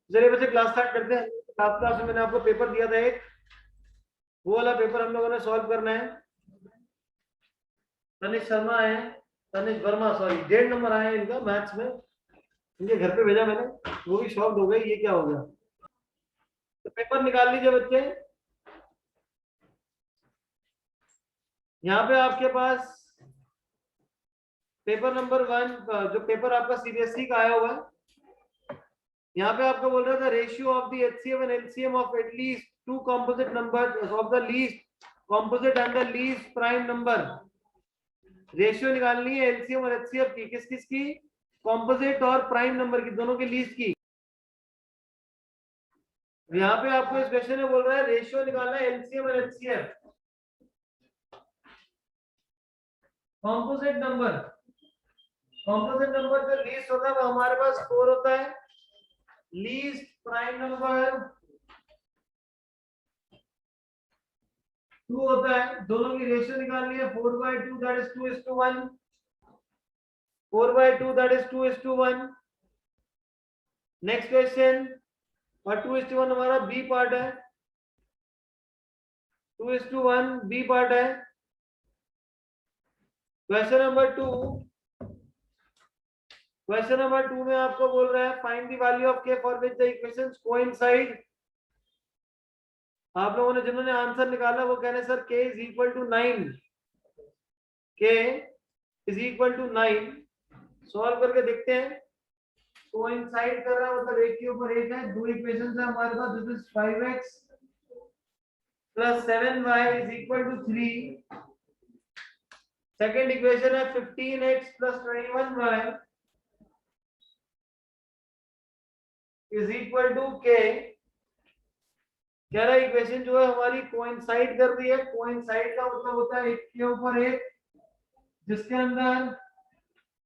चलिए बच्चे class start करते हैं। लास्ट क्लास में मैंने आपको पेपर दिया था एक, वो वाला पेपर हम लोगों ने सॉल्व करना है। तनिष शर्मा है, तनिष वर्मा सॉरी, 1.5 नंबर आए हैं इनका मैथ्स में। इनके घर पे भेजा मैंने, वो भी शॉक्ड हो गए ये क्या हो गया। तो पेपर निकाल लीजिए बच्चे। यहाँ पे आपके पास पेपर नंबर 1, जो पेपर आपका सीबीएसई का आया हुआ है, यहाँ पे आपको बोल रहा था ratio of the HCF and LCM of at least 2 composite number of the least composite and the least prime number. Ratio निकालनी है एलसीएम और एचसीएफ की, किस किस की, कॉम्पोजिट और प्राइम नंबर की, दोनों के लीस्ट की। यहाँ पे आपको इस क्वेश्चन में बोल रहा है रेशियो निकालना है एलसीएम और HCF. Composite number, composite number जो लीस्ट होता है वो हमारे पास 4 होता है। लीस्ट प्राइम नंबर 2 होता है। दोनों की रेशियो निकालनी है 4/2 that is 2:1। 4/2 that is 2:1। Next question, और 2:1 हमारा बी पार्ट है। 2:1 बी पार्ट है। क्वेश्चन नंबर 2, क्वेश्चन नंबर 2 में आपको बोल रहा है फाइंड द वैल्यू ऑफ के for which the equations coincide. आप लोगों ने जिन्होंने आंसर निकाला वो कह रहे हैं sir k is equal to 9, k is equal to 9। Solve करके देखते हैं। कोइंसाइड कर रहा है मतलब एक के ऊपर एक है। दो इक्वेशंस है हमारे पास, this is 5x plus 7y is equal to 3। Second equation है 15x plus 21y is equal to k। कह रहा है इक्वेशन जो है हमारी कोइंसाइड कर रही है। कोइंसाइड का मतलब होता है एक के ऊपर एक, जिसके अंदर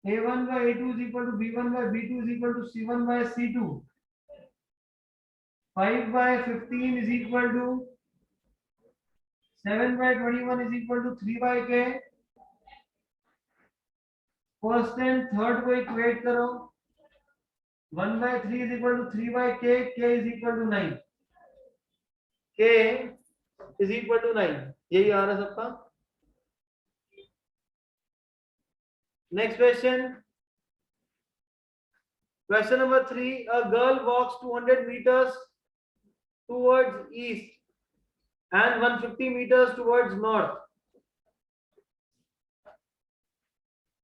a1 by a2 is equal to b1 by b2 is equal to c1 by c2। 5 by 15 is equal to 7 by 21 is equal to 3 by k। First and third को इक्वेट करो। 1 by 3 is equal to 3 by k, k is equal to 9, k is equal to 9। यही आ रहा है सबका। Next question, question number 3, a girl walks 200 meters towards east and 150 meters towards north।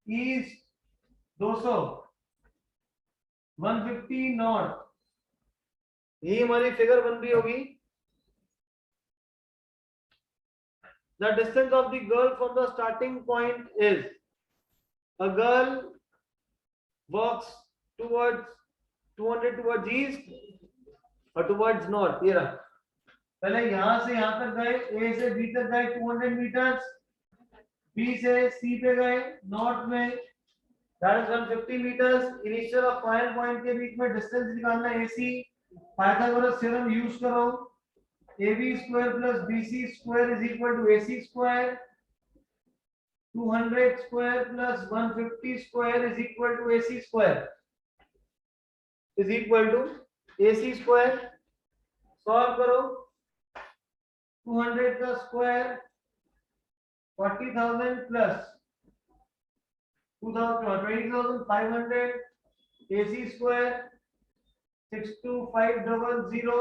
East 200, 150 north, ये हमारी figure बन रही होगी। The distance of the girl from the starting point is, a girl walks towards 200 towards east और towards north। ये रहा, पहले यहां से यहां तक गए, ए से बी तक गए 200 मीटर्स, बी से सी पे गए नॉर्थ में, दैट इज 150 मीटर्स। इनिशियल और फाइनल पॉइंट के बीच में डिस्टेंस निकालना है एसी। पाइथागोरस थ्योरम यूज करो। AB square plus BC square is equal to AC square। 200 square plus 150 square is equal to AC square, is equal to AC square। Solve करो। 200 का square 40,000 plus 20,500, AC square 62500,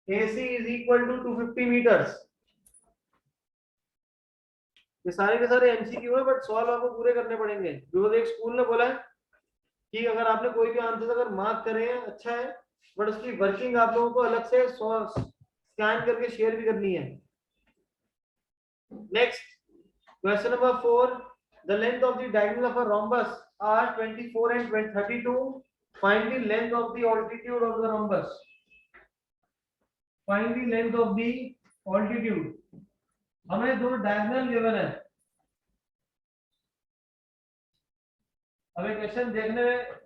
AC is equal to 250 meters। ये सारे के सारे MCQ है, but solve आपको पूरे करने पड़ेंगे। बिकॉज एक स्कूल ने बोला है कि अगर आपने कोई भी आंसर अगर मार्क करे हैं अच्छा है, बट उसकी वर्किंग आप लोगों को अलग से स्कैन करके शेयर भी करनी है। Next, question number 4, the length of the diagonal of a rhombus are 24 and 32। Find the length of the altitude of the rhombus। Find the length of the altitude. हमें दो डायगोनल गिवन है। हमें question देखने में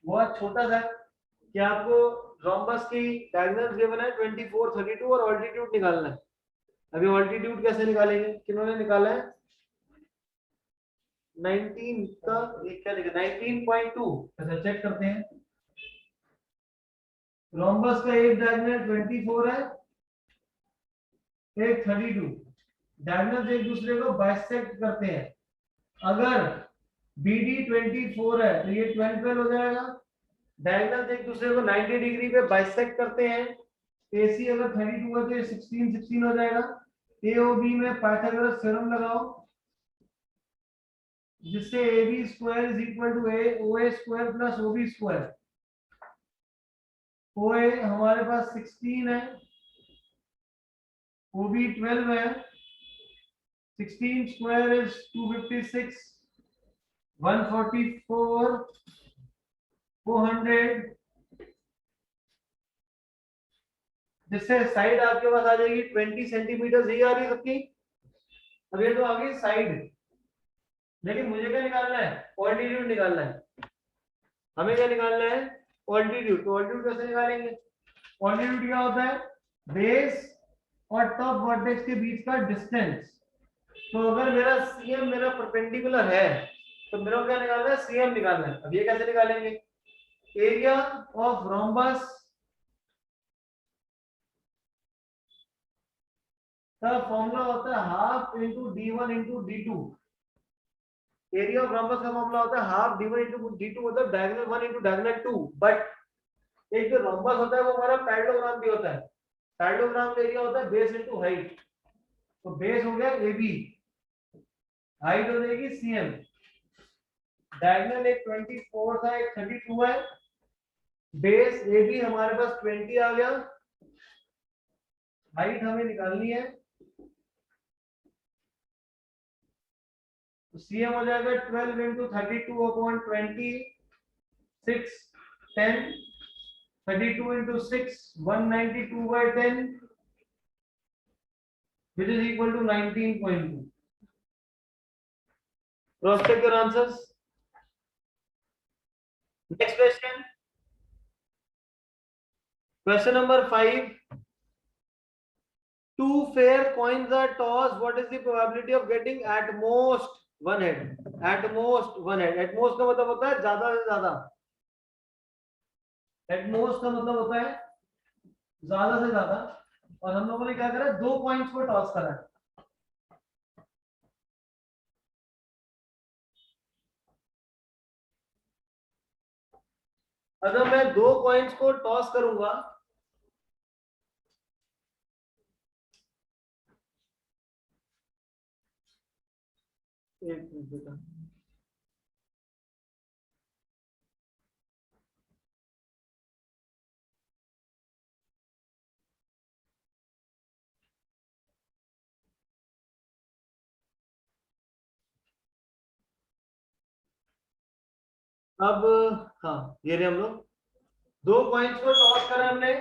बहुत छोटा सा कि आपको रोम्बस की डायगोनल गिवन है 24, 32 और ऑल्टीट्यूड निकालना है। अभी ऑल्टीट्यूड कैसे निकालेंगे, किन्होंने निकाला है, 19 का एक क्या लिखा 19.2। अच्छा चेक करते हैं। रोम्बस का एक डायगोनल 24 है, एक 32। डायगोनल एक दूसरे को बाइसेक्ट करते हैं। अगर BD 24 है तो ये 12 12 हो जाएगा। डायगोनल एक दूसरे को 90 डिग्री पे बाइसेक्ट करते हैं। AC अगर 32 है तो ये 16 16 हो जाएगा। AOB में पाइथागोरस थ्योरम लगाओ, जिससे AB square is equal to OA square plus OB square. OA हमारे पास 16 है, OB 12 है। 16 स्क्वायर इज 256, 144, 400, जिससे साइड आपके पास आ जाएगी 20 सेंटीमीटर। ही आ रही सबकी। अब ये तो आ गई साइड, लेकिन मुझे क्या निकालना है? ऑल्टीट्यूड निकालना है। हमें क्या निकालना है? ऑल्टीट्यूड। तो ऑल्टीट्यूड कैसे निकालेंगे? ऑल्टीट्यूड क्या होता है? बेस और टॉप वर्टेक्स के बीच का डिस्टेंस। तो अगर मेरा CM मेरा परपेंडिकुलर है तो मेरा क्या निकालना है? CM निकालना है। अब ये कैसे निकालेंगे? एरिया ऑफ रोम्बस का फॉर्मूला होता है half into D1 into D2। Area of rhombus का फॉर्मूला होता है हाफ D1 इंटू D2, मतलब डायगोनल 1 इंटू डायगोनल 2। बट एक जो रोम्बस होता है वो हमारा पैरेललोग्राम भी होता है। पैरेललोग्राम का एरिया होता है बेस इंटू हाइट। तो बेस हो गया AB, हाइट हो जाएगी CM। डायगोनल एक 24 था, एक 32 है। बेस AB हमारे पास 20 आ गया। हाइट हमें निकालनी है, तो CM हो जाएगा 12 into 32 upon 20, 6 10, 32 into 6 192 by 10, which is equal to 19.2. Cross check your answers. Next question. Question number 5. Two fair coins are tossed. What is the probability of getting at most one head? At most one head. At most का मतलब होता है ज्यादा से ज्यादा। At most का मतलब होता है ज्यादा से ज्यादा। और हम लोगों ने क्या करा? दो पॉइंट्स को टॉस करा। अगर मैं दो पॉइंट्स को टॉस करूंगा, एक मिनट बेटा, अब हाँ ये रहे हम लोग दो पॉइंट्स को टॉस करा हमने।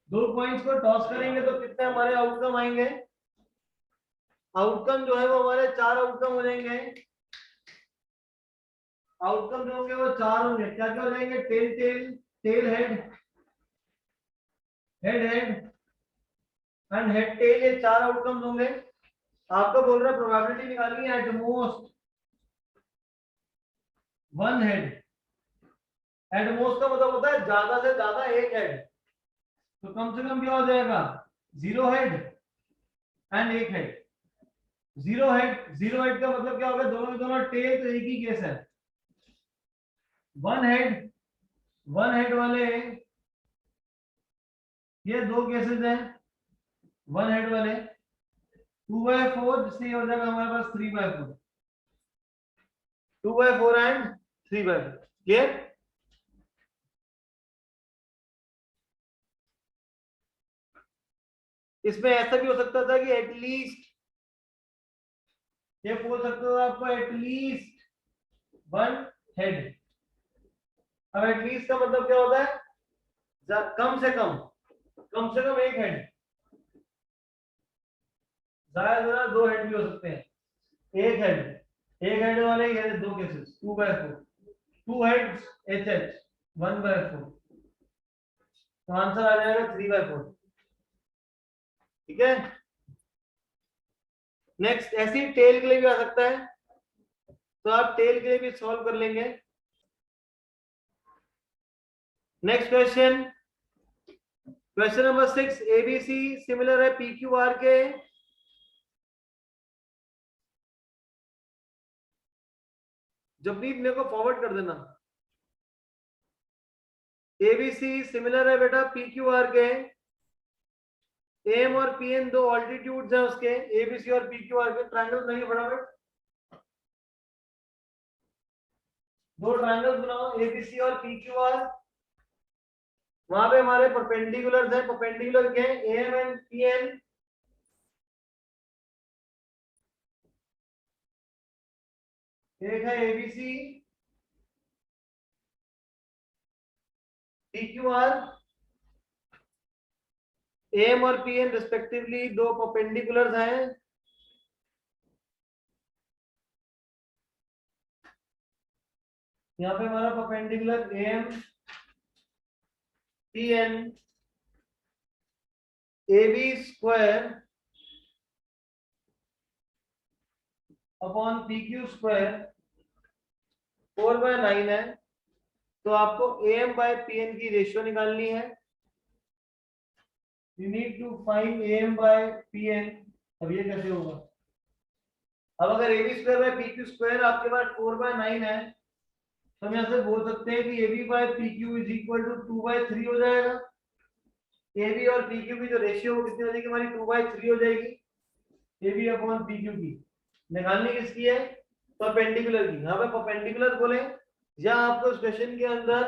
दो पॉइंट्स को टॉस करेंगे तो कितने हमारे आउटकम आएंगे? आउटकम जो है वो हमारे चार आउटकम हो जाएंगे। आउटकम जो होंगे वो चार होंगे। क्या क्या हो जाएंगे? Tail tail, tail head, head head and head tail. ये चार आउटकम्स होंगे। आपको बोल रहा है प्रोबेबिलिटी निकालनी है at most one head. At most का मतलब होता है ज्यादा से ज्यादा एक हेड। तो कम से कम क्या हो जाएगा? जीरो हेड एंड एक head. Zero head, zero head का मतलब क्या होगा? दोनों के दोनों टेल, तो एक ही केस है। वन हेड, वन हेड वाले ये दो केसेस हैं। वन हेड वाले 2/4, जिससे ये हो जाएगा हमारे पास 3/4। 2/4 एंड 3/4। क्लियर? इसमें ऐसा भी हो सकता था कि एटलीस्ट, ये बोल सकते हो आपको एटलीस्ट वन हेड। अब एटलीस्ट का मतलब क्या होता है? कम से कम, कम से कम एक हेड। ज्यादा से ज्यादा दो हेड भी हो सकते हैं। एक हेड, एक हेड वाले ही है दो केसेस। 2/4, two heads HH 1/4। तो आंसर आ जाएगा 3/4। ठीक है। नेक्स्ट ऐसी टेल के लिए भी आ सकता है, तो आप टेल के लिए भी सॉल्व कर लेंगे। Next question, question number 6, ABC similar है पी क्यू आर के। जब भी मेरे को फॉरवर्ड कर देना। एबीसी सिमिलर है बेटा पी क्यू आर के। एम और पी एन दो ऑल्टीट्यूड्स हैं उसके, एबीसी और पी क्यू आर के। ट्रायंगल नहीं फटाफट, दो ट्रायंगल्स बनाओ एबीसी और पी क्यू आर। वहां पे हमारे परपेंडिकुलर हैं, परपेंडिकुलर के एम एंड पी एन। एक है ABC P Q R, M और पी एन रिस्पेक्टिवली दो परपेंडिकुलर हैं। यहाँ पे हमारा perpendicular M P N A B square upon P Q square 4/9 है। तो आपको एम बाय पी एन की रेशियो निकालनी है। You need to find M by P N. अब ये कैसे होगा? अब अगर A B square by P Q square आपके पास 4/9 है, तो हम यहाँ से बोल सकते हैं कि A B by P Q is equal to 2/3 हो जाएगा। ए बी और पी क्यू की जो रेशियो कितनी हो जाएगी हमारी? 2/3 हो जाएगी। A B upon P Q की निकालनी किसकी है? परपेंडिकुलर की। यहाँ पे परपेंडिकुलर बोले, या आपको इस क्वेश्चन के अंदर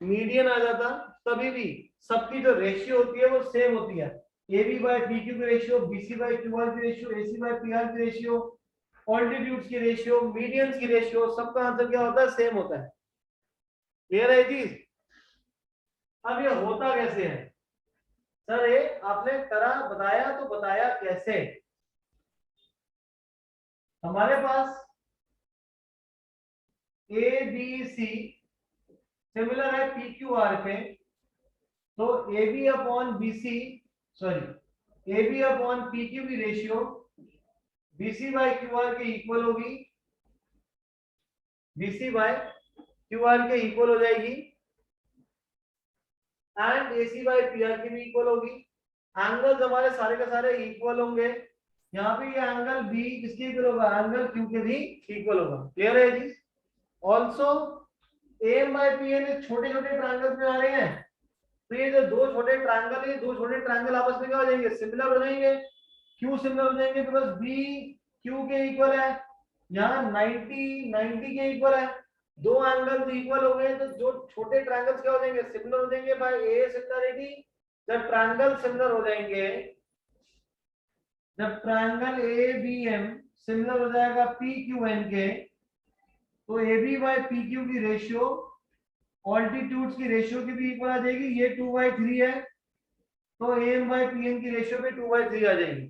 मीडियन आ जाता, तभी भी सबकी जो रेशियो होती है वो सेम होती है। A B by P Q की ratio, B C by Q R की ratio, A C by P R की रेशियो, ऑल्टीट्यूड्स की रेशियो, मीडियंस की रेशियो, सबका आंसर क्या होता है? सेम होता है। क्लियर है चीज? अब ये होता कैसे है सर? ये आपने करा, बताया, तो बताया कैसे? हमारे पास ए बी सी सिमिलर है पी क्यू आर पे, तो A B upon B C, sorry A B upon P Q की ratio B C by Q R के इक्वल होगी। B C by Q R के इक्वल हो जाएगी, and A C by P R की भी इक्वल होगी। Angles हमारे सारे के सारे इक्वल होंगे। यहाँ पे ये एंगल बी किसके इक्वल होगा? एंगल क्यू के भी इक्वल होगा। क्लियर है जी? Also M by P N छोटे छोटे ट्रायंगल्स में आ रहे हैं, तो ये जो दो छोटे ट्रायंगल है, दो छोटे ट्रायंगल आपस में क्या हो जाएंगे? सिमिलर हो जाएंगे। क्यू सिमिलर हो जाएंगे बिकॉज बी क्यू के इक्वल है। यहाँ 90 के इक्वल है। दो एंगल्स इक्वल हो गए, तो जो छोटे ट्रायंगल्स क्या हो जाएंगे? सिमिलर हो जाएंगे बाय ए सिमिलरिटी। जब ट्रायंगल सिमिलर हो जाएंगे, जब triangle A B M similar हो जाएगा पी क्यू एन के, तो A B by P Q की रेशियो ऑल्टीट्यूड्स की रेशियो की भी इक्वल आ जाएगी। ये 2/3 है, तो एम बाय पी एन की रेशियो पे 2/3 आ जाएगी।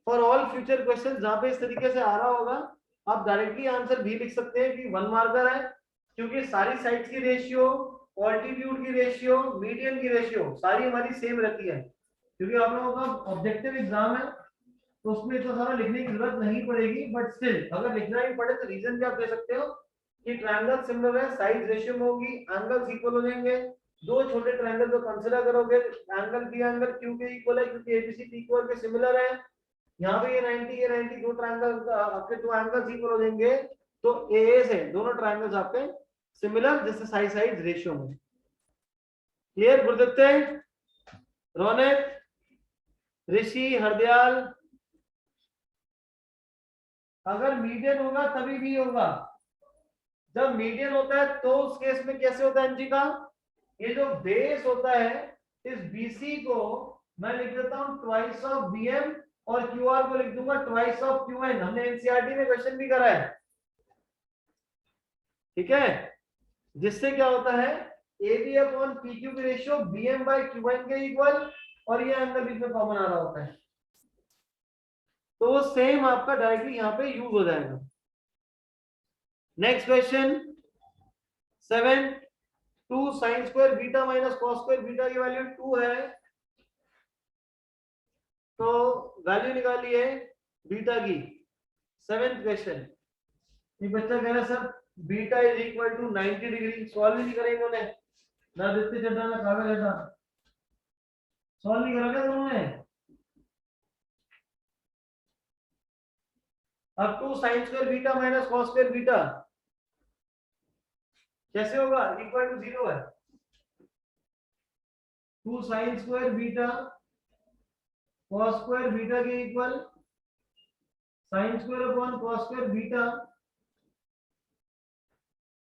फॉर ऑल फ्यूचर क्वेश्चन जहां पे इस तरीके से आ रहा होगा, आप डायरेक्टली आंसर भी लिख सकते हैं कि 1 मार्कर है, क्योंकि सारी साइड्स की रेशियो, ऑल्टीट्यूड की रेशियो, मीडियन की रेशियो सारी हमारी सेम रहती है। क्योंकि आप लोगों का ऑब्जेक्टिव एग्जाम है, तो उसमें इतना सारा लिखने की जरूरत नहीं पड़ेगी, बट स्टिल अगर लिखना भी पड़े तो रीजन भी आप दे सकते हो कि ट्रायंगल सिमिलर है, साइड रेशियो में होगी, एंगल्स इक्वल हो जाएंगे। दो छोटे ट्रायंगल जो कंसीडर करोगे, एंगल बी एंगल क्यू के इक्वल है, क्योंकि एबीसी पी क्यू आर के सिमिलर है। यहाँ पे ये 90 ये 90, दो ट्रायंगल आपके दो एंगल्स इक्वल हो जाएंगे, तो ए से दोनों ट्रायंगल्स आपके सिमिलर, जैसे साइड रेशियो में। क्लियर गुरुदत्त, रोनित, ऋषि, हरदयाल? अगर मीडियन होगा तभी भी होगा। जब मीडियन होता है तो उस केस में कैसे होता है एनजी का? ये जो बेस होता है, इस बीसी को मैं लिख देता हूं ट्वाइस ऑफ बीएम, और क्यूआर को लिख दूंगा ट्वाइस ऑफ क्यूएन। हमने एनसीईआरटी में क्वेश्चन भी करा है, ठीक है? जिससे क्या होता है? A B upon P Q की रेशियो बीएम बाय क्यूएन के इक्वल, और ये एंगल बीच में कॉमन आ रहा होता है, तो वो सेम आपका डायरेक्टली यहाँ पे यूज हो जाएगा। Next question 7, 2 sign square beta minus cos square beta की वैल्यू 2 है, तो वैल्यू निकालिए बीटा की। सेवेंथ क्वेश्चन, ये बच्चा कह रहा है sir beta is equal to 90 degree. Solve नहीं करेंगे उन्होंने, ना दित्य चड्डा ना कागज चड्डा, सॉल्व नहीं करा क्या उन्होंने? अब two sine square beta minus cos square beta कैसे होगा? इक्वल टू 0 है। Two sine square beta cos square beta के equal sine square upon cos square beta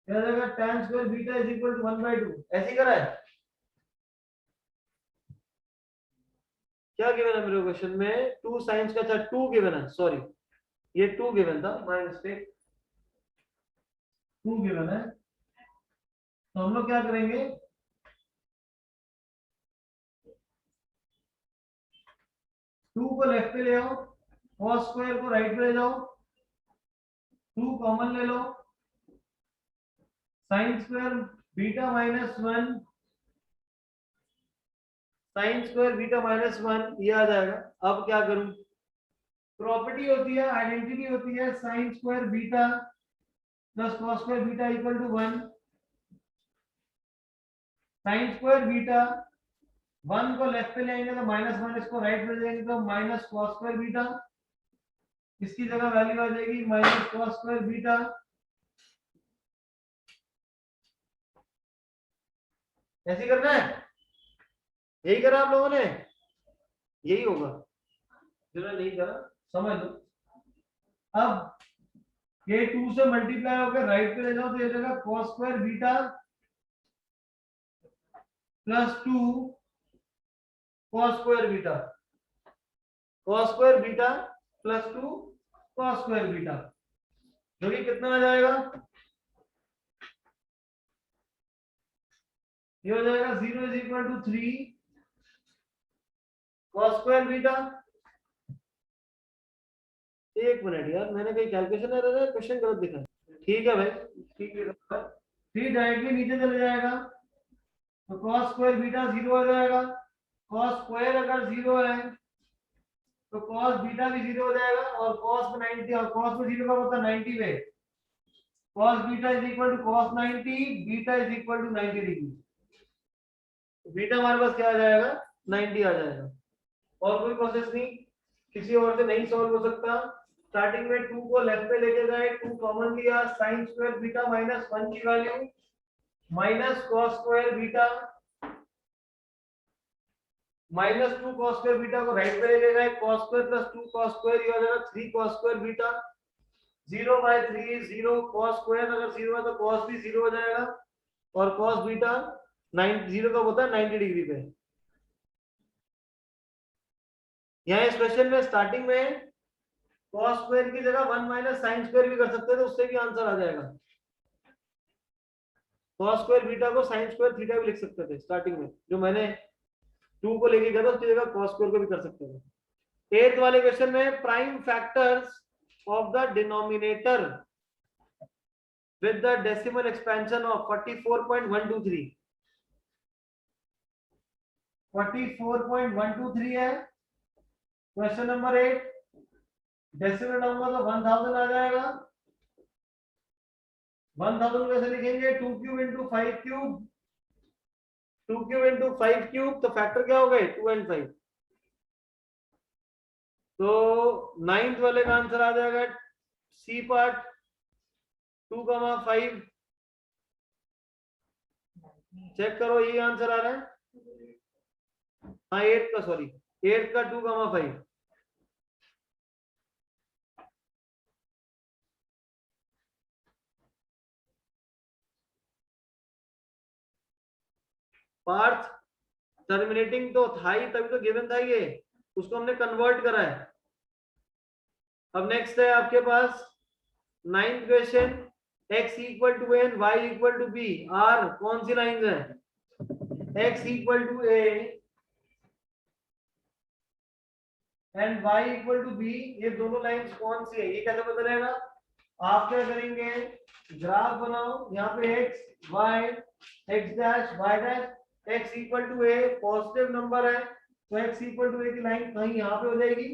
क्या हो जाएगा? tan square beta is equal to 1/2। ऐसे ही करा है क्या? गिवन है मेरे क्वेश्चन में टू साइंस का था, 2 गिवन है, सॉरी ये 2 गिवन था, माय मिस्टेक, 2 गिवन है। तो हम लोग क्या करेंगे, टू को लेफ्ट पे ले आओ, कॉस स्क्वायर को राइट पे ले जाओ, 2 कॉमन ले लो, sine square beta minus 1 sine square beta minus 1 ये आ जाएगा। अब क्या करूं, प्रॉपर्टी होती है, आइडेंटिटी होती है, sine square beta plus cos square beta equal to 1। Sine square beta 1 को लेफ्ट पे ले आएंगे तो माइनस माइनस को राइट पे ले जाएंगे तो माइनस कॉस स्क्वायर बीटा, इसकी जगह वैल्यू आ जाएगी माइनस कॉस स्क्वायर बीटा। ऐसे करना है, यही करा आप लोगों ने, यही होगा, जिन्होंने नहीं करा समझ लो। अब ये 2 से मल्टीप्लाई होकर राइट पे ले जाओ तो ये जाएगा cos square beta plus 2 cos square beta, cos square beta plus 2 cos square beta, जो कि कितना आ जाएगा? ये हो जाएगा 0 is equal to 3 cos square beta. एक मिनट यार, मैंने कहीं कैलकुलेशन एरर है, क्वेश्चन गलत दिखा। ठीक है भाई, ठीक है, फिर डायरेक्टली नीचे चले जाएगा तो cos स्क्वायर बीटा 0 हो जाएगा। cos स्क्वायर अगर 0 है तो cos बीटा भी 0 हो जाएगा, और cos में 90 और cos में 0 का मतलब 90 पे cos beta is equal to cos 90, beta is equal to 90 degree. तो बीटा हमारे पास क्या आ जाएगा? 90 आ जाएगा। और कोई प्रोसेस नहीं, किसी और से नहीं सॉल्व हो सकता। स्टार्टिंग में 2 को लेफ्ट पे लेके गए, 2 कॉमन लिया, sin स्क्वायर बीटा माइनस 1 की value minus cos square beta minus 2 cos square beta को राइट पे लेके गए, cos square plus 2 cos square ये हो जाएगा 3 cos square beta. 0/3 is 0, cos square अगर 0 है तो cos भी 0 हो जाएगा, और cos बीटा 0 का होता है 90 डिग्री पे। यहाँ इस क्वेश्चन में स्टार्टिंग में cos स्क्वायर की जगह 1 माइनस साइन स्क्वायर भी कर सकते थे, उससे भी आंसर आ जाएगा। cos स्क्वायर बीटा को sin स्क्वायर थीटा भी लिख सकते थे स्टार्टिंग में, जो मैंने 2 को लेके गया था उसकी जगह cos स्क्वायर को भी कर सकते थे। 8th वाले क्वेश्चन में prime factors of the denominator with the decimal expansion of 44.123 44.123 है क्वेश्चन नंबर 8। डेसिमल नंबर तो 1000 आ जाएगा। 1000 कैसे लिखेंगे? 2 cube into 5 cube, 2 cube into 5 cube, तो फैक्टर क्या हो गए? 2 एंड 5। तो 9th वाले का आंसर आ जाएगा सी पार्ट 2,5। चेक करो, यही आंसर आ रहा है। हाँ 8th का, सॉरी 8th का 2,5। पार्थ टर्मिनेटिंग तो था ही, तभी तो गिवन था ये, उसको हमने कन्वर्ट करा है। अब नेक्स्ट है आपके पास 9th question, x equal to a y equal to b are कौन सी लाइन है? x equal to a and y equal to b, ये दोनों लाइंस कौन सी है? ये कैसे पता चलेगा? आप क्या करेंगे, ग्राफ बनाओ, यहाँ पे x y x dash y dash, x equal to a positive number है तो x इक्वल टू a की लाइन कहीं यहाँ पे हो जाएगी,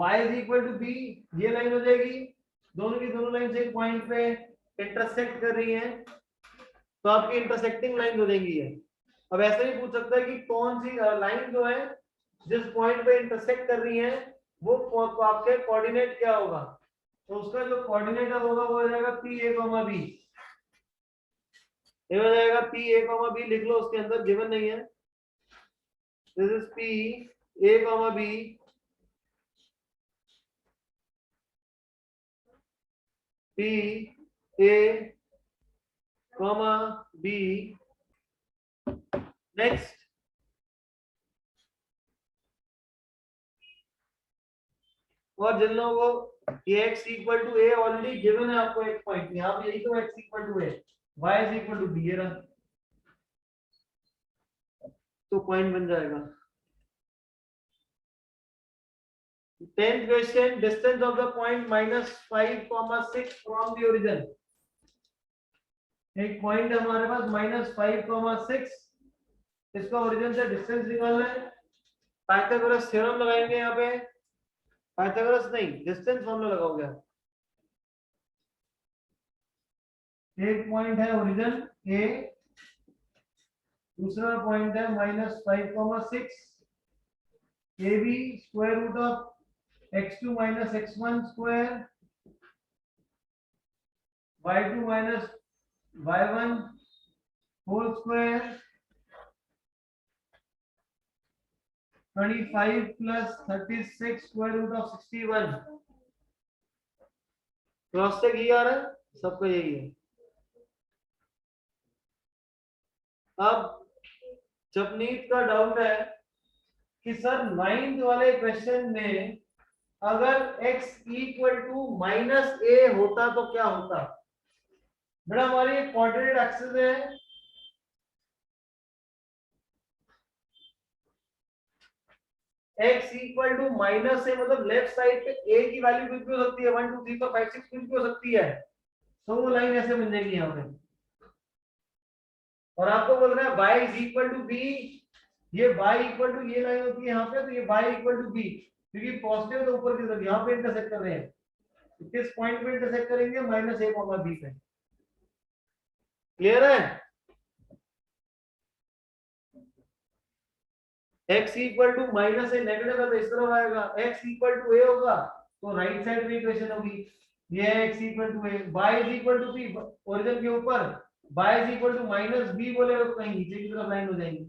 y is equal to B, ये लाइन हो जाएगी, दोनों की दोनों लाइन एक पॉइंट पे इंटरसेक्ट कर रही हैं, तो आपकी इंटरसेक्टिंग लाइन हो जाएंगी ये। अब ऐसे ही पूछ सकता है कि कौन सी लाइन जो है जिस पॉइंट पे इंटरसेक्ट कर रही है वो आपके कोऑर्डिनेट क्या होगा, तो उसका जो कोऑर्डिनेट होगा वो हो जाएगा पी ए कॉमा बी, ये हो जाएगा पी ए कॉमा बी, लिख लो, उसके अंदर गिवन नहीं है, this is P A comma B, P A comma B. Next, और जिन लोगों को ये x equal to A already given है आपको एक पॉइंट, यहाँ पे यही तो x equal to A, y is equal to B, ये रहा, तो पॉइंट बन जाएगा। 10th question, distance of the point -5,6 from the origin. एक पॉइंट है हमारे पास -5,6, इसका ओरिजिन से डिस्टेंस निकालना है, पाइथागोरस थ्योरम लगाएंगे यहाँ पे, पाइथागोरस नहीं, डिस्टेंस फॉर्मूला लगाओगे। एक पॉइंट है ओरिजिन ए, दूसरा पॉइंट है -5,6, A B square root of x2 - x1 square, y2 - y1 whole square, 25 + 36 square root of 61। Cross check ये आ रहा है, सबका यही है। अब जपनीत का डाउट है कि सर 9th वाले क्वेश्चन में अगर x इक्वल टू -a होता तो क्या होता। बेटा हमारी एक कोऑर्डिनेट एक्सिस है, x इक्वल टू -a मतलब लेफ्ट साइड पे a की वैल्यू कुछ भी हो सकती है, 1 2 3 4 5 6 कुछ भी हो सकती है, तो वो लाइन ऐसे बन जाएगी यहाँ पे। और आपको बोल रहा है y is equal to b, ये y इक्वल टू ये लाइन होती है यहाँ पे, तो ये y इक्वल टू b, क्योंकि पॉजिटिव तो ऊपर की तरफ यहाँ पे इंटरसेक्ट कर रहे हैं, तो किस पॉइंट पे इंटरसेक्ट करेंगे, -a, b पे। क्लियर है। x equal to minus A negative है तो इस तरफ आएगा, x इक्वल टू ए होगा तो राइट साइड में इक्वेशन होगी, ये है x equal to A, y is equal to b origin के ऊपर, y is equal to -b बोलेगा तो कहीं नीचे की तरफ लाइन हो जाएगी।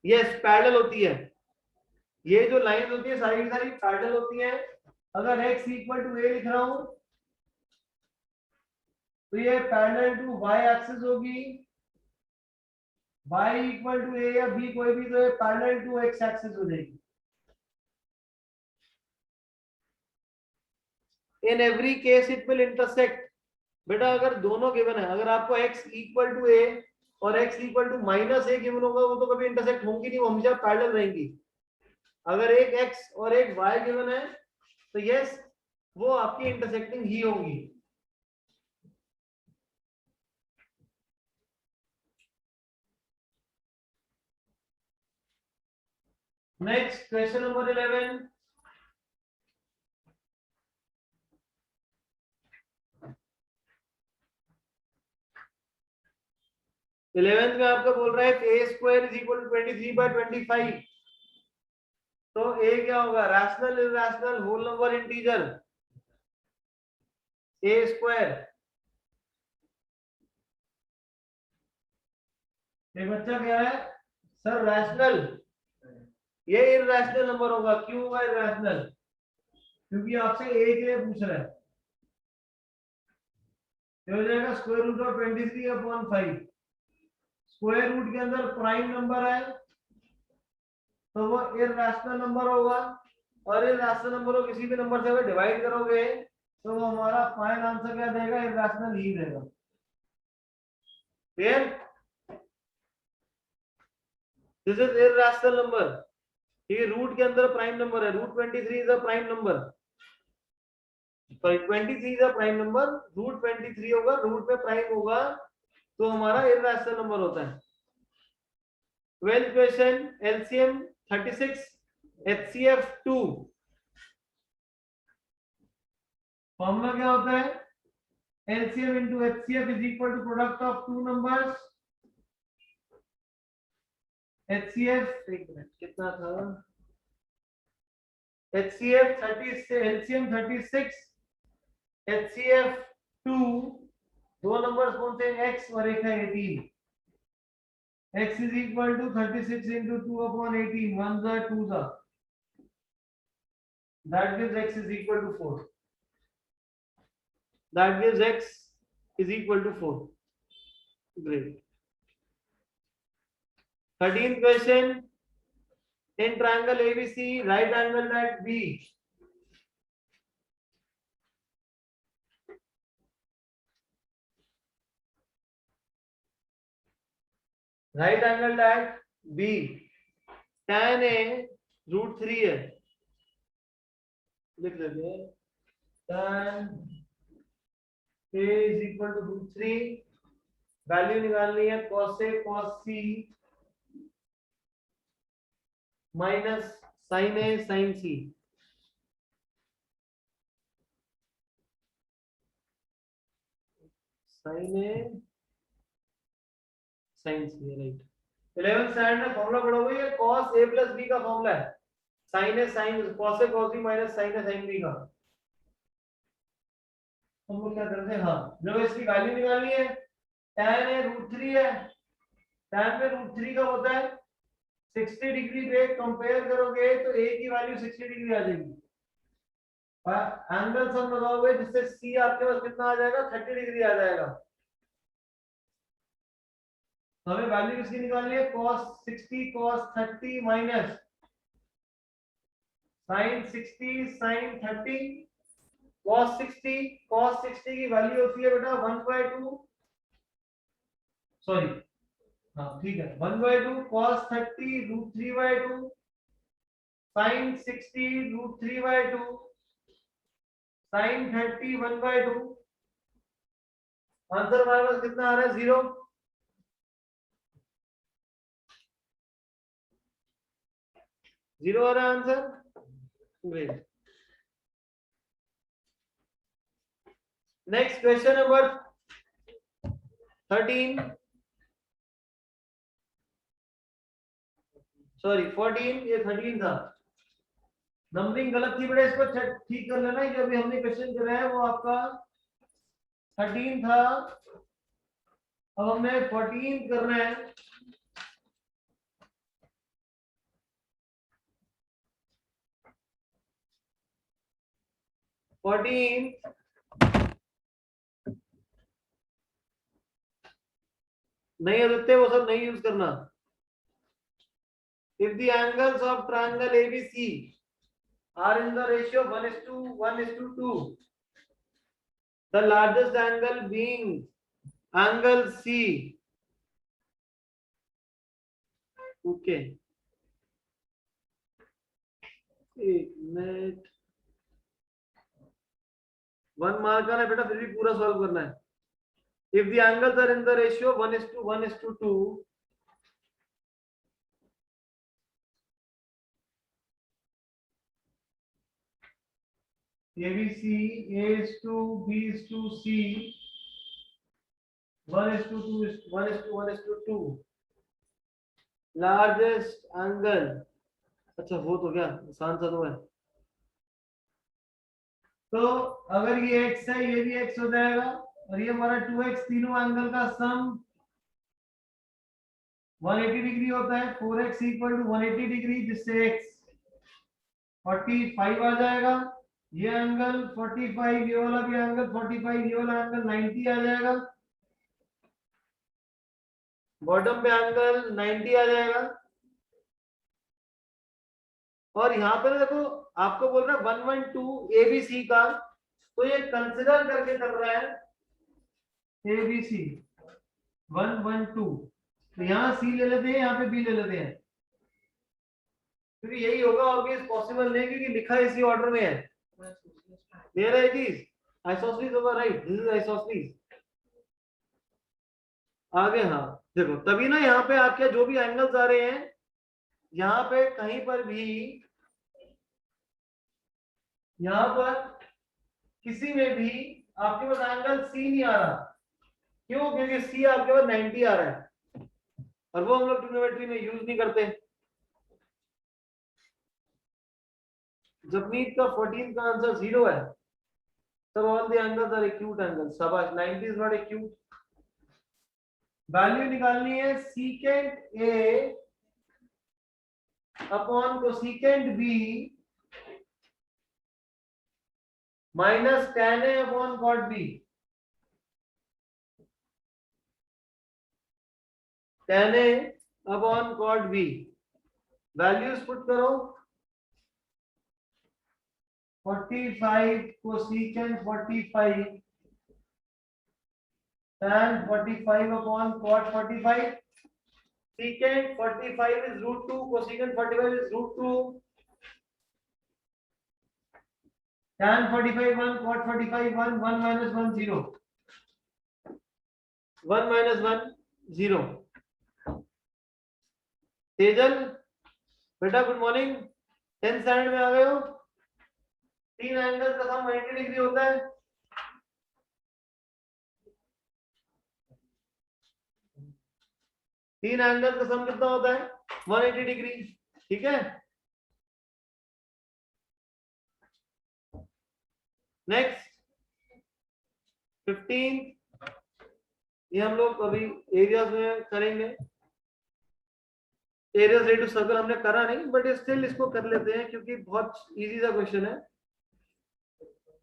यस, पैरेलल होती है, ये जो लाइन होती है सारी की सारी पैरेलल होती है। अगर x इक्वल टू ए लिख रहा हूं तो ये पैरेलल टू y एक्सिस होगी, y इक्वल टू ए या b कोई भी, तो ये पैरेलल टू x एक्सिस हो जाएगी। In every case it will intersect. बेटा अगर दोनों गिवन है, अगर आपको x इक्वल टू ए और x equal to -a given होगा, वो तो कभी इंटरसेक्ट होंगी नहीं, वो हमेशा पैरेलल रहेंगी। अगर एक x और एक y गिवन है तो यस वो आपकी इंटरसेक्टिंग ही होंगी। नेक्स्ट क्वेश्चन नंबर 11, इलेवेंथ में आपका बोल रहा है A square is equal to 23/25, तो ए क्या होगा, rational, irrational, whole number, integer. A square, ये बच्चा क्या है सर, रैशनल, ये इरैशनल नंबर होगा, क्यों होगा इरैशनल, क्योंकि आपसे ए के लिए पूछ रहा है। ये हो जाएगा square root of 23/5, square root के अंदर प्राइम नंबर है तो वो इरैशनल नंबर होगा, और इरैशनल नंबर को किसी भी नंबर से अगर डिवाइड करोगे तो वो हमारा फाइनल आंसर क्या देगा, इरैशनल ही देगा। Clear, this is irrational number, ये रूट के अंदर प्राइम नंबर है, root 23 is a prime number, sorry 23 is a prime number, root 23 होगा, रूट में प्राइम होगा तो हमारा इरैशनल नंबर होता है। 12th question, LCM 36 HCF2 formula क्या होता है? LCM into HCF is equal to product of two numbers. HCF एक मिनट कितना था? HCF 30 से LCM 36, HCF2 दो नंबर्स कौन से? X और एक है 18. X is equal to 36 into 2 upon 18. 1 are 2 are. That gives X is equal to 4. That gives X is equal to 4. Great. 13th question. In triangle ABC, right angle at B. Right angle at B. Tan A √3 है. लिख लेते हैं. Tan A is equal to √3. Value निकालनी है cos A cos C minus sin A sin C. sin A sin C है right. 11th standard में formula पढ़ोगे ये cos A plus B का फॉर्मूला है. sin A sin cos A cos B minus sin A sin B का. हम लोग क्या करते हैं? हाँ जब इसकी वैल्यू निकालनी है tan A √3 है. tan में √3 का होता है 60 डिग्री पे कंपेयर करोगे तो A की वैल्यू 60 डिग्री आ जाएगी. एंगल सम लगाओगे जिससे C आपके पास कितना आ जाएगा? 30 डिग्री आ जाएगा. तो हमें वैल्यू किसकी निकालनी है? cos 60 cos 30 minus sin 60 sin 30 cos 60 की वैल्यू होती है बेटा 1/2. सॉरी हाँ ठीक है 1/2 cos 30 √3/2 sin 60 √3/2 sin 30 1/2. आंसर हमारे पास कितना आ रहा है? 0. जीरो आ रहा है answer. Great. Next question number 13 sorry 14. ये 13 था. नंबरिंग गलत थी बेटा, इसको ठीक कर लेना. जो अभी हमने क्वेश्चन करा है वो आपका 13 था. अब हमें 14 करना है. नहीं आदित्य वो सब नहीं यूज करना. If the angles of triangle ABC are in the ratio 1:1:2, the largest angle being angle C. Okay. एक मिनट. 1 मार्क करना है बेटा, फिर भी पूरा सॉल्व करना है. If the angles are in the ratio 1:1:2, ABC A is to B is to C 1:1:2 largest angle. अच्छा हो तो क्या आसान सा तो है. तो अगर ये x है ये भी x हो जाएगा और ये हमारा 2x. तीनों एंगल का सम 180 डिग्री होता है. 4x इक्वल टू 180 डिग्री जिससे x 45 आ जाएगा. ये एंगल 45, ये वाला भी एंगल 45, ये वाला एंगल 90 आ जाएगा. बॉटम पे एंगल 90 आ जाएगा. और यहाँ पे देखो आपको बोल रहा है 112 ABC का, तो ये कंसिडर करके कर रहा है ABC 112. तो यहाँ C ले लेते हैं, यहाँ पे B ले लेते हैं, क्योंकि यही होगा. ऑब्वियस पॉसिबल नहीं क्योंकि लिखा इसी ऑर्डर में है. क्लियर है चीज? आइसोसेलेस होगा राइट. This is isosceles. आगे हाँ देखो तभी ना यहाँ पे आपके जो भी एंगल्स आ रहे हैं यहाँ पे कहीं पर भी यहां पर किसी में भी आपके पास एंगल सी नहीं आ रहा, क्यों? क्योंकि सी आपके पास 90 आ रहा है और वो हम लोग ट्रिग्नोमेट्री में यूज नहीं करते। जपनीत का 14 का आंसर 0 है। Sir all the angles are acute angles. शाबाश, 90 इज नॉट एक्यूट। वैल्यू निकालनी है secant A upon cosecant B minus tan A upon cot B। tan A upon cot B। Values put करो। 45 cosecant 45 tan 45 upon cot 45। Secant 45 is root 2, cosecant 45 is root 2, tan 45 1, cot 45 1, 1 minus 1 0, 1 minus 1 0। Tejal बेटा good morning, 10th standard में आ गए हो। तीन angle का सम 90 degree होता है। तीन एंगल का सम कितना होता है? 180 डिग्री। ठीक है, नेक्स्ट 15, ये हम लोग अभी एरियाज में करेंगे। एरियाज रेट टू सर्कल हमने करा नहीं, बट स्टिल इसको कर लेते हैं क्योंकि बहुत इजी सा क्वेश्चन है।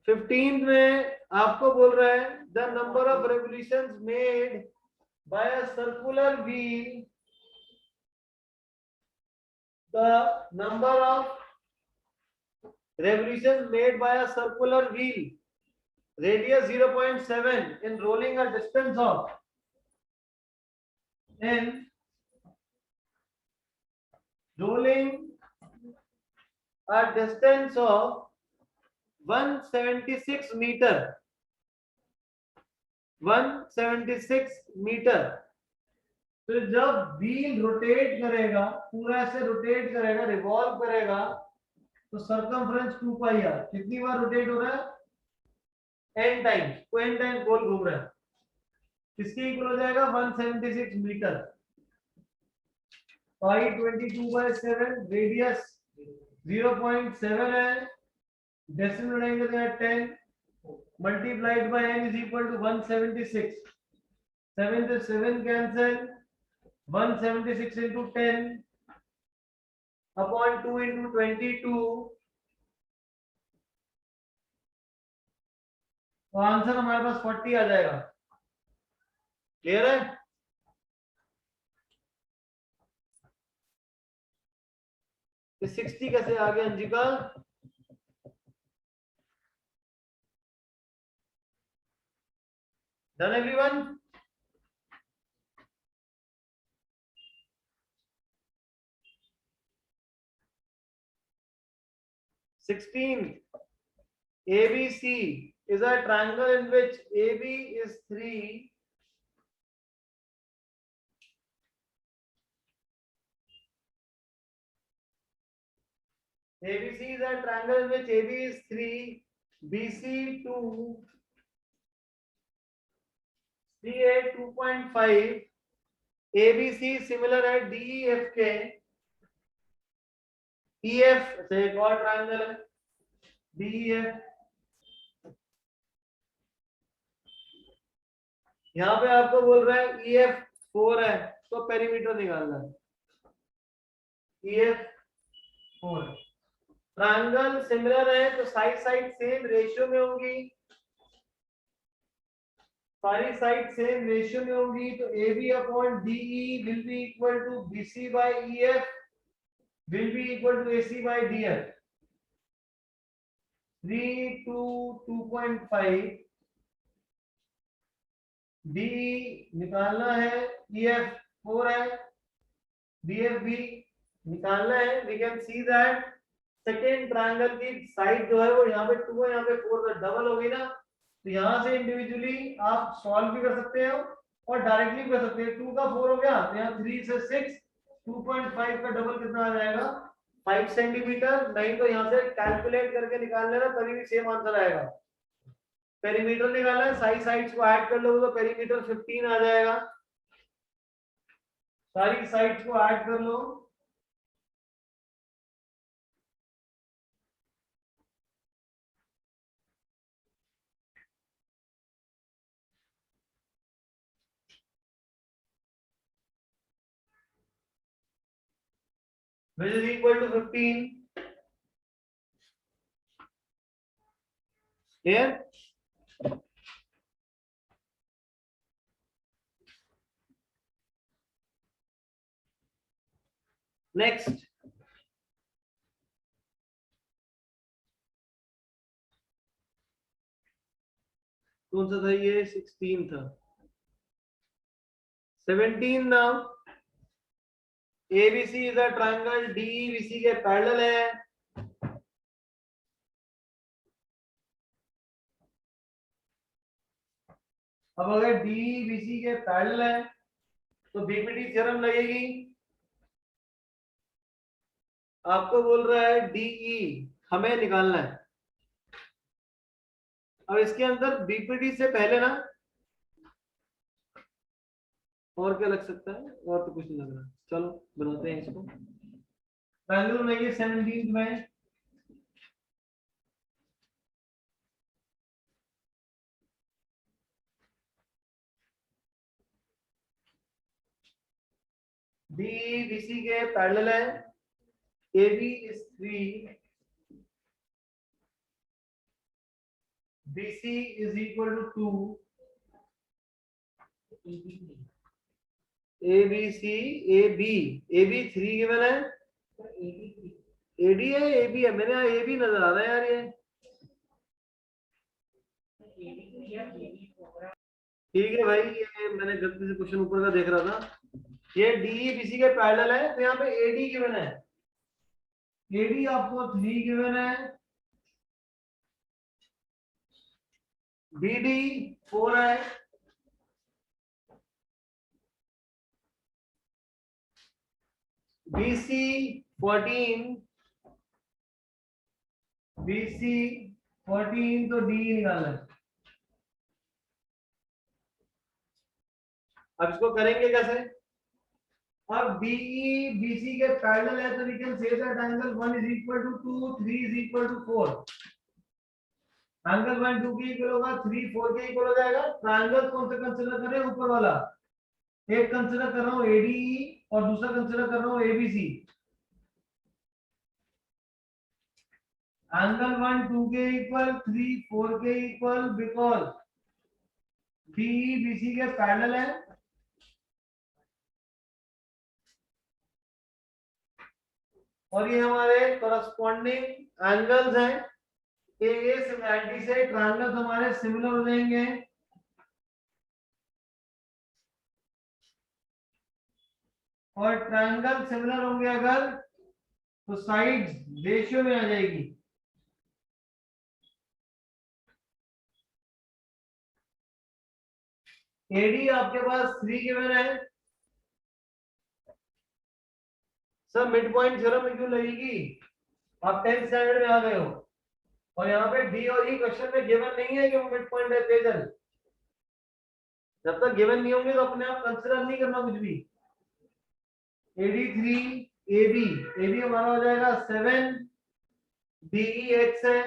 15 में आपको बोल रहा है the number of revolutions made by a circular wheel, the number of revolutions made by a circular wheel, radius 0.7 in rolling a distance of of 176 meter, 176 metre. तो जब व्हील रोटेट करेगा, पूरा ऐसे रोटेट करेगा, रिवॉल्व करेगा, तो circumference 2 pi are. कितनी बार rotate हो रहा है? n times. तो n टाइम्स गोल घूम रहा है, किसके इक्वल हो जाएगा? 176 मीटर। पाई 22/7, रेडियस 0.7 है, डेसिमल रहेंगे 10 multiplied by n is equal to 176। 7 से 7 कैंसिल, 176 into 10 upon 2 into 22, तो आंसर हमारे पास 40 आ जाएगा। क्लियर है? तो 60 कैसे आ गया Anjika? Done everyone? ABC is a triangle in which AB is 3, ABC is a triangle in which AB is 3, BC 2, CA 2.5, ABC similar है DEF के, EF से एक और ट्रायंगल है DEF। यहाँ पे आपको बोल रहा है EF 4 है, तो पेरीमीटर निकालना है। EF 4, ट्रायंगल सिमिलर है तो साइड साइड सेम रेशियो में होंगी, सारी साइड सेम रेशियो में होंगी, तो AB upon DE will be equal to BC by EF will be equal to AC by DF। 3 to 2.5, D निकालना है, EF 4 है, DF भी निकालना है। We can see that second triangle की साइड जो है वो यहाँ पे 2 है, यहाँ पे 4 का डबल होगी ना, तो यहाँ से इंडिविजुअली आप सॉल्व भी कर सकते हो और डायरेक्टली भी कर सकते हैं। 2 का 4 हो गया, तो यहाँ 3 से 6, 2.5 का डबल कितना आ जाएगा? 5 सेंटीमीटर, नहीं तो यहाँ से कैलकुलेट करके निकाल लेना, तभी भी सेम आंसर आएगा। पेरीमीटर निकालना है, सारी साइड्स को ऐड कर लोगे तो पेरीमीटर 15 आ जाएगा। सारी साइड्स को ऐड कर लो। which is equal to 15 here. Next, कौन सा था ये? 16 था। 17 now. ABC is a triangle, DEBC के पैरेलल है। अब अगर DEBC के पैरेलल है तो बीपीटी थ्योरम लगेगी। आपको बोल रहा है DE हमें निकालना है। अब इसके अंदर बीपीटी से पहले ना और क्या लग सकता है? और तो कुछ नहीं लग रहा। चलो बनाते हैं इसको। ट्रायंगल बनाइए 17 में। DEBC के पैरेलल है। AB is 3, BC is equal to 2, ABC AB 3 given है। AD है, AB है, मैंने यहाँ AB नजर आ रहा है यार ये। ठीक है भाई, ये मैंने गलती से क्वेश्चन ऊपर का देख रहा था। ये DEBC के पैरेलल है तो यहाँ पे AD गिवन है। AD आपको 3 गिवन है, BD 4 है, BC 14, BC 14 तो D निकालना है। अब इसको करेंगे कैसे? अब DE BC के पैरेलल है तो we can say that angle 1 is equal to 2, 3 is equal to 4। Angle 1 2 के इक्वल होगा, 3 4 के इक्वल हो जाएगा। ट्रायंगल कौन सा कंसीडर करें? ऊपर वाला। एक कंसीडर कर रहा हूं ADE और दूसरा कंसीडर कर रहा हूं ABC। एंगल 1 2 के इक्वल, 3 4 के इक्वल, बिकॉज DE BC के पैरेलल है। और ये हमारे करस्पॉन्डिंग एंगल्स हैं। ये सिमिलरिटी से ट्रायंगल्स हमारे सिमिलर हो जाएंगे। और ट्रायंगल सिमिलर होंगे अगर तो साइड्स रेशियो में आ जाएगी। एडी आपके पास 3 गिवन है। सर मिड पॉइंट थ्योरम में क्यों लगेगी? आप 10th स्टैंडर्ड में आ गए हो और यहाँ पे डी और ई क्वेश्चन में गिवन नहीं है कि वो मिड पॉइंट है तेजल। जब तक गिवन नहीं होंगे तो अपने आप कंसीडर नहीं करना कुछ भी। एडी 3 एबी हमारा हो जाएगा 7, डीई एक्स है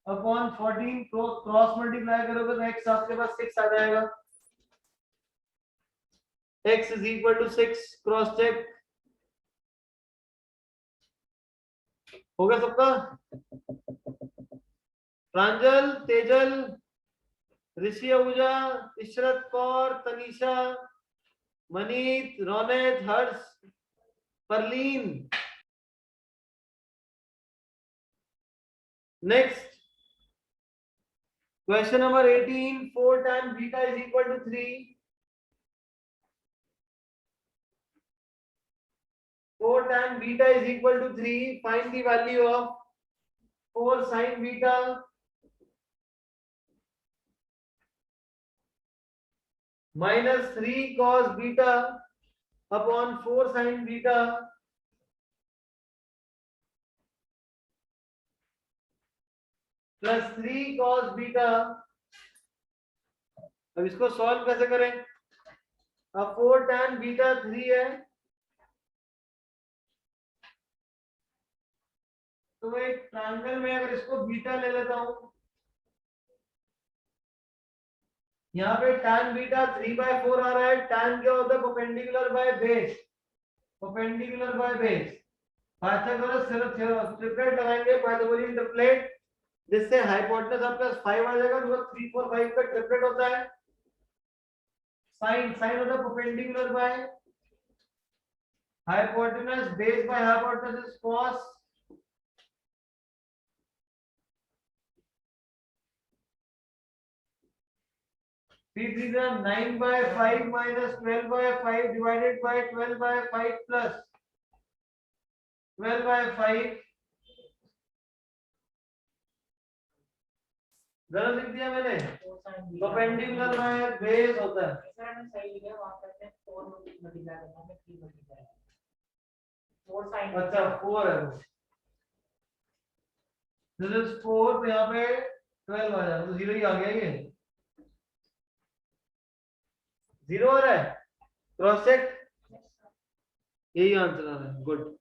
अपॉन 14, क्रॉस मल्टीप्लाई करोगे तो एक्स आपके पास 6 आ जाएगा। x is equal to 6, cross check हो गया सबका। Pranjal, Tejal, Rishi Ahuja, Ishrat Kaur, Tanisha, Manit, Raunak, Harsh, Parleen. Next question number 18, 4 tan beta is equal to 3, 4 tan beta is equal to 3, find the value of 4 sin beta minus 3 cos beta upon 4 sin beta plus 3 cos beta. अब इसको solve कैसे करें? अब 4 tan beta 3 है, तो एक triangle में अगर इसको बीटा ले लेता हूं, यहाँ पे tan बीटा 3/4 आ रहा है। tan क्या होता है? Perpendicular by base, perpendicular by base. Pythagoras triplet लगाएंगे, पाइथागोरियन ट्रिपलेट, जिससे हाइपोटेनस आप प्लस 5 आ जाएगा। 3 4 5 का ट्रिपलेट होता है। साइन साइन होता है perpendicular by hypotenuse, base by hypotenuse is cos। P3 9/5 minus 12/5 divided by 12/5 plus 12/5। गलत लिख दिया मैंने, परपेंडिकुलर बाय बेस होता है। सर मैंने सही लिखा, वहां पे 4 मल्टीप्लाई करना है, 3 मल्टीप्लाई 4 sin। अच्छा 4 है वो, दिस इज 4, तो यहाँ पे 12 आ जाएगा, तो 0 ही आ गया। ये 0 आ रहा है, क्रॉस चेक, यही आंसर आ रहा है। गुड।